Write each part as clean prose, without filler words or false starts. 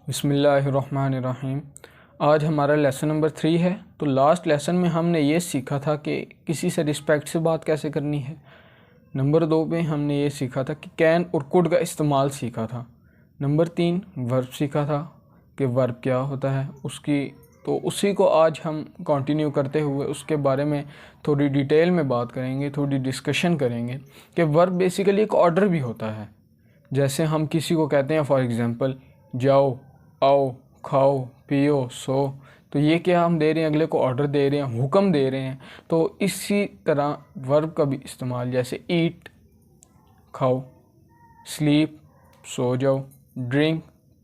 बिस्मिल्लाहिर्रहमानिर्रहीम। आज हमारा लेसन नंबर 3 है। तो लास्ट लेसन में हमने ये सीखा था कि किसी से रिस्पेक्ट से बात कैसे करनी है। नंबर 2 में हमने ये सीखा था कि कैन और कुड का इस्तेमाल सीखा था। नंबर 3 वर्ब सीखा था कि वर्ब क्या होता है उसकी। तो उसी को आज हम कंटिन्यू करते हुए उसके बारे में थोड़ी डिटेल में बात करेंगे, थोड़ी डिस्कशन करेंगे कि वर्ब बेसिकली एक ऑर्डर भी होता है। जैसे हम किसी को कहते हैं फॉर एग्ज़ाम्पल जाओ, आओ, खाओ, पियो, सो, तो ये क्या हम दे रहे हैं, अगले को ऑर्डर दे रहे हैं, हुक्म दे रहे हैं। तो इसी तरह वर्ब का भी इस्तेमाल, जैसे ईट खाओ, स्लीप सो जाओ, ड्रिंक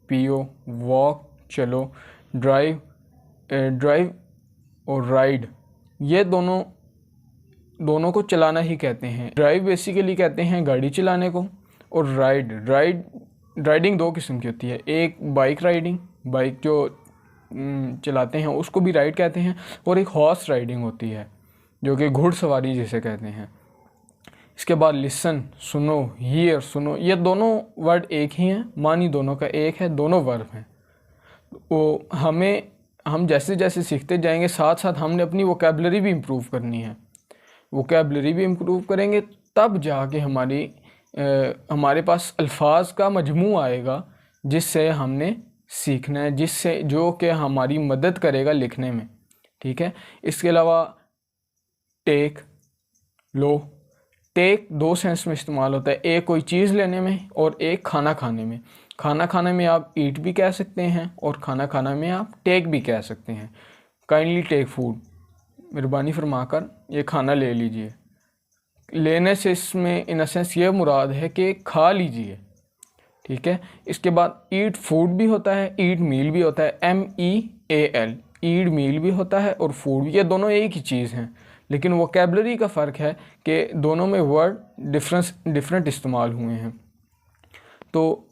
पियो, वॉक चलो, ड्राइव ड्राइव और राइड, ये दोनों को चलाना ही कहते हैं। ड्राइव बेसिकली कहते हैं गाड़ी चलाने को, और राइडिंग दो किस्म की होती है। एक बाइक राइडिंग, बाइक जो चलाते हैं उसको भी राइड कहते हैं, और एक हॉर्स राइडिंग होती है जो कि घुड़सवारी जिसे कहते हैं। इसके बाद लिसन सुनो, हियर सुनो, ये दोनों वर्ड एक ही हैं, मानी दोनों का एक है, दोनों वर्ब हैं। वो हम जैसे जैसे सीखते जाएंगे साथ साथ हमने अपनी वोकैबुलरी भी इम्प्रूव करनी है। वोकैबुलरी भी इम्प्रूव करेंगे तब जाके हमारे पास अल्फाज का मजमू आएगा जिससे हमने सीखना है, जो कि हमारी मदद करेगा लिखने में। ठीक है। इसके अलावा टेक, लो, टेक दो सेंस में इस्तेमाल होता है, एक कोई चीज़ लेने में और एक खाना खाने में। खाना खाने में आप ईट भी कह सकते हैं और खाना खाना में आप टेक भी कह सकते हैं। काइंडली टेक फूड, मेहरबानी फरमाकर ये खाना ले लीजिए। लेने से इसमें इन सेंस ये मुराद है कि खा लीजिए। ठीक है। इसके बाद ईट फूड भी होता है, ईट मील भी होता है, MEAL, ईट मील भी होता है और फूड, ये दोनों एक ही चीज़ हैं, लेकिन वोकैबुलरी का फ़र्क है कि दोनों में वर्ड डिफरेंट इस्तेमाल हुए हैं। तो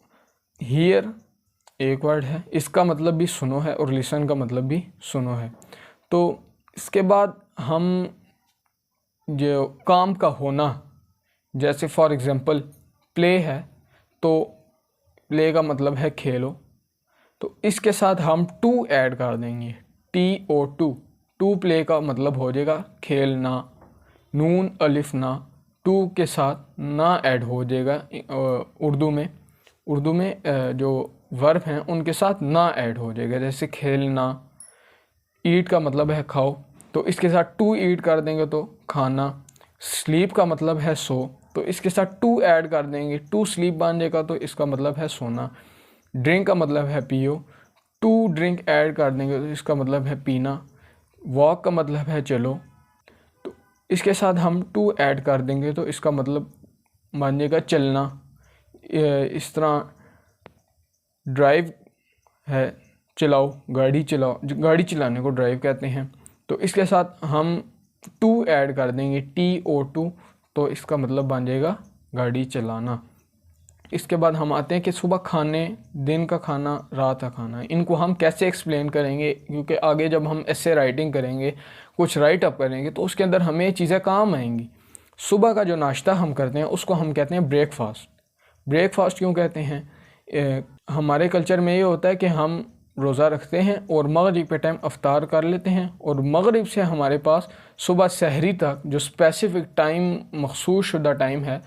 हियर एक वर्ड है, इसका मतलब भी सुनो है और लिसन का मतलब भी सुनो है। तो इसके बाद हम जो काम का होना, जैसे फॉर एग्ज़ाम्पल प्ले है, तो प्ले का मतलब है खेलो, तो इसके साथ हम टू ऐड कर देंगे, TO2। टू प्ले का मतलब हो जाएगा खेलना, नून अलिफ ना, टू के साथ ना ऐड हो जाएगा। उर्दू में जो वर्ब हैं उनके साथ ना ऐड हो जाएगा, जैसे खेलना। ईट का मतलब है खाओ, तो इसके साथ टू ईट कर देंगे तो खाना। स्लीप का मतलब है सो, तो इसके साथ टू ऐड कर देंगे, टू स्लीप बन जाएगा, तो इसका मतलब है सोना। ड्रिंक का मतलब है पियो, टू ड्रिंक ऐड कर देंगे तो इसका मतलब है पीना। वॉक का मतलब है चलो, तो इसके साथ हम टू ऐड कर देंगे तो इसका मतलब बन जाएगा चलना। इस तरह ड्राइव है चलाओ, गाड़ी चलाओ, गाड़ी चलाने को ड्राइव कहते हैं, तो इसके साथ हम टू ऐड कर देंगे, TO2, तो इसका मतलब बन जाएगा गाड़ी चलाना। इसके बाद हम आते हैं कि सुबह खाने, दिन का खाना, रात का खाना, इनको हम कैसे एक्सप्लेन करेंगे, क्योंकि आगे जब हम ऐसे राइटिंग करेंगे, कुछ राइट अप करेंगे, तो उसके अंदर हमें चीज़ें काम आएंगी। सुबह का जो नाश्ता हम करते हैं उसको हम कहते हैं ब्रेकफास्ट। ब्रेकफास्ट क्यों कहते हैं? हमारे कल्चर में ये होता है कि हम रोज़ा रखते हैं और मगरिब के टाइम अफ्तार कर लेते हैं, और मगरिब से हमारे पास सुबह सहरी तक जो स्पेसिफ़िक टाइम, मखसूस शुदा टाइम है,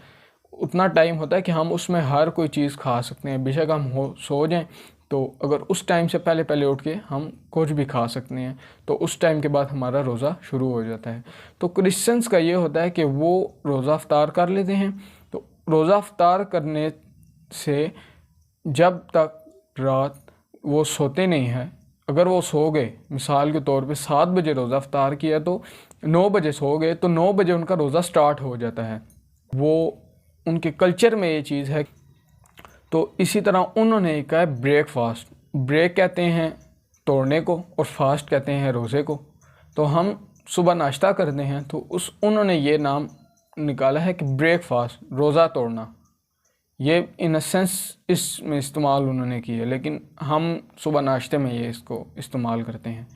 उतना टाइम होता है कि हम उसमें हर कोई चीज़ खा सकते हैं। बेशक हम सो जाएं, तो अगर उस टाइम से पहले उठ के हम कुछ भी खा सकते हैं, तो उस टाइम के बाद हमारा रोज़ा शुरू हो जाता है। तो क्रिश्चियंस का ये होता है कि वो रोज़ा अफ्तार कर लेते हैं, तो रोज़ा अफ्तार करने से जब तक रात वो सोते नहीं हैं, अगर वो सो गए, मिसाल के तौर पे 7 बजे रोज़ा अफ्तार किया तो 9 बजे सो गए, तो 9 बजे उनका रोज़ा स्टार्ट हो जाता है। वो उनके कल्चर में ये चीज़ है। तो इसी तरह उन्होंने कहा है ब्रेकफास्ट। ब्रेक कहते हैं तोड़ने को और फास्ट कहते हैं रोज़े को। तो हम सुबह नाश्ता करते हैं तो उन्होंने ये नाम निकाला है कि ब्रेकफास्ट, रोज़ा तोड़ना। ये इन अ सेंस इसमें इस्तेमाल उन्होंने की है, लेकिन हम सुबह नाश्ते में ये इसको इस्तेमाल करते हैं।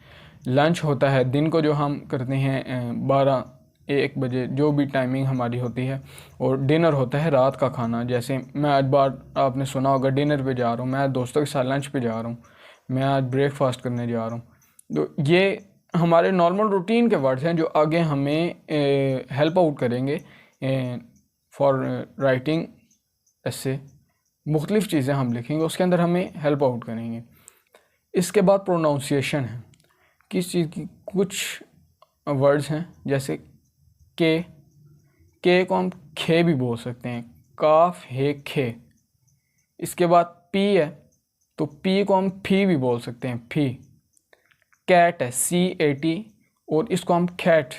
लंच होता है दिन को, जो हम करते हैं 12 1 बजे जो भी टाइमिंग हमारी होती है, और डिनर होता है रात का खाना। जैसे मैं आज बार आपने सुना होगा डिनर पे जा रहा हूँ, मैं आज दोस्तों के साथ लंच पे जा रहा हूँ, मैं आज ब्रेकफास्ट करने जा रहा हूँ। तो ये हमारे नॉर्मल रूटीन के वर्ड्स हैं जो आगे हमें हेल्प आउट करेंगे फॉर राइटिंग ऐसे। मुख्तलिफ़ चीज़ें हम लिखेंगे, उसके अंदर हमें हेल्प आउट करेंगे। इसके बाद प्रोनाउंसिएशन है। किस चीज़ की, कुछ वर्ड्स हैं जैसे के को हम खे भी बोल सकते हैं, काफ हे खे। इसके बाद पी है, तो पी को हम फी भी बोल सकते हैं, फी। कैट है, CAT, और इसको हम खैट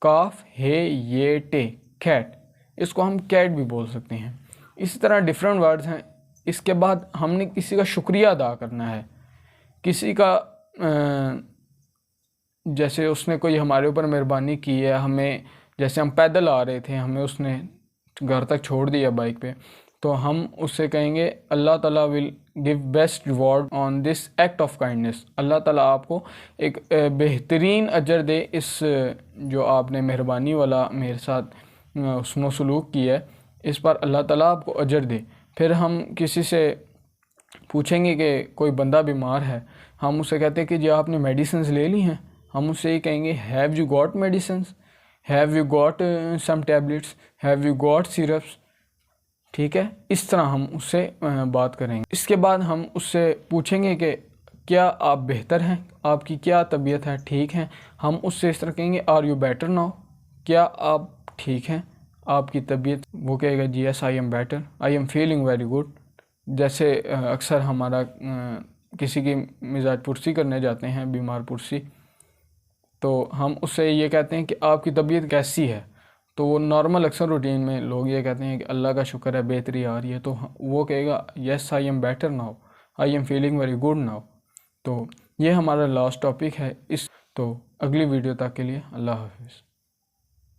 काफ हे ये टे, कैट, इसको हम कैट भी बोल सकते हैं। इसी तरह डिफरेंट वर्ड्स हैं। इसके बाद हमने किसी का शुक्रिया अदा करना है, किसी का जैसे उसने कोई हमारे ऊपर मेहरबानी की है, हमें जैसे हम पैदल आ रहे थे, हमें उसने घर तक छोड़ दिया बाइक पे, तो हम उससे कहेंगे अल्लाह ताला will give best reward on this act of kindness. अल्लाह ताला आपको एक बेहतरीन अजर दे इस जो आपने मेहरबानी वाला मेरे साथ हुस्न सलूक किया है, इस पर अल्लाह ताला आपको अजर दे। फिर हम किसी से पूछेंगे कि कोई बंदा बीमार है, हम उससे कहते हैं कि जी आपने मेडिसिन ले ली हैं, हम उससे ये कहेंगे have you got medicine, have you got some tablets, have you got syrups. ठीक है, इस तरह हम उससे बात करेंगे। इसके बाद हम उससे पूछेंगे कि क्या आप बेहतर हैं, आपकी क्या तबीयत है, ठीक हैं। हम उससे इस तरह कहेंगे आर यू बेटर नाउ, क्या आप ठीक हैं, आपकी तबीयत। वो कहेगा जी yes I am better, I am feeling very good. जैसे अक्सर हमारा किसी की मिजाज पुरसी करने जाते हैं, बीमार पुरसी, तो हम उससे ये कहते हैं कि आपकी तबीयत कैसी है। तो वो नॉर्मल अक्सर रूटीन में लोग ये कहते हैं कि अल्लाह का शुक्र है बेहतरी आ रही है, तो वो कहेगा yes I am better now, I am feeling very good now. तो ये हमारा लास्ट टॉपिक है। तो अगली वीडियो तक के लिए अल्लाह हाफिज़।